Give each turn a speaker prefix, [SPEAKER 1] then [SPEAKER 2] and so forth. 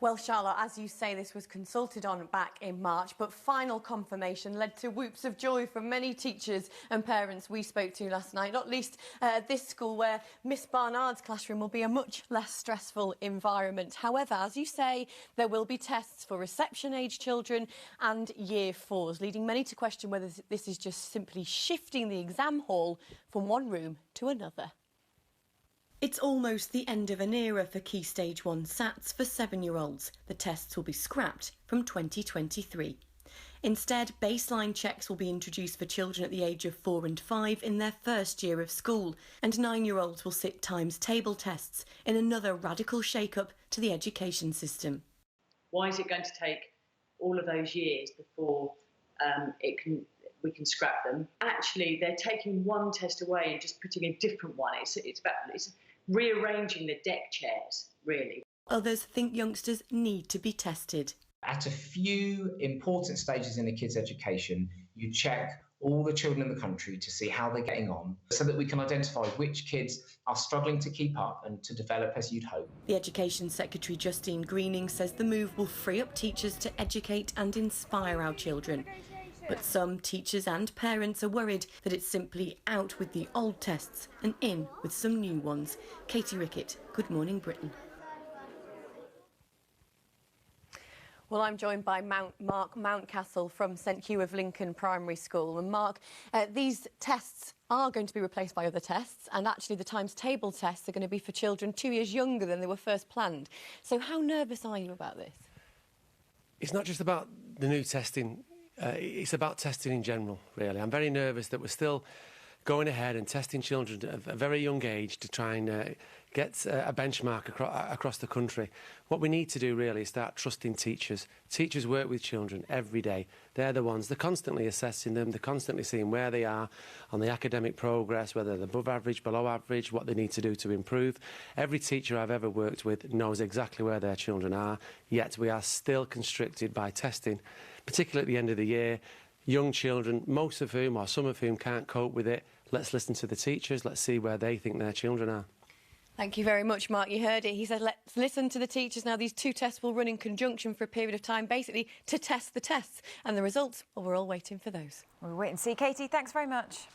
[SPEAKER 1] Well, Charlotte, as you say, this was consulted on back in March, but final confirmation led to whoops of joy from many teachers and parents we spoke to last night, not least at this school where Miss Barnard's classroom will be a much less stressful environment. However, as you say, there will be tests for reception-age children and Year 4s, leading many to question whether this is just simply shifting the exam hall from one room to another. It's almost the end of an era for Key Stage 1 SATs for 7-year-olds. The tests will be scrapped from 2023. Instead, baseline checks will be introduced for children at the age of 4 and 5 in their first year of school, and 9-year-olds will sit times table tests in another radical shake-up to the education system.
[SPEAKER 2] Why is it going to take all of those years before we can scrap them? Actually, they're taking one test away and just putting a different one. It's rearranging the deck chairs, really.
[SPEAKER 1] Others think youngsters need to be tested.
[SPEAKER 3] At a few important stages in a kid's education, you check all the children in the country to see how they're getting on, so that we can identify which kids are struggling to keep up and to develop as you'd hope.
[SPEAKER 1] The Education Secretary Justine Greening says the move will free up teachers to educate and inspire our children. But some teachers and parents are worried that it's simply out with the old tests and in with some new ones. Katie Rickett, Good Morning Britain. Well, I'm joined by Mark Mountcastle from St Hugh of Lincoln Primary School. And Mark, these tests are going to be replaced by other tests, and actually the times table tests are going to be for children 2 years younger than they were first planned. So how nervous are you about this?
[SPEAKER 4] It's not just about the new testing. It's about testing in general, really. I'm very nervous that we're still going ahead and testing children at a very young age to try and get a benchmark across the country. What we need to do, really, is start trusting teachers. Teachers work with children every day. They're the ones, they're constantly assessing them, they're constantly seeing where they are on the academic progress, whether they're above average, below average, what they need to do to improve. Every teacher I've ever worked with knows exactly where their children are, yet we are still constricted by testing, particularly at the end of the year. Young children, most of whom or some of whom can't cope with it. Let's listen to the teachers. Let's see where they think their children are.
[SPEAKER 1] Thank you very much, Mark. You heard it. He said, let's listen to the teachers. Now, these two tests will run in conjunction for a period of time, basically to test the tests. And the results, well, we're all waiting for those.
[SPEAKER 5] We'll wait and see. Katie, thanks very much.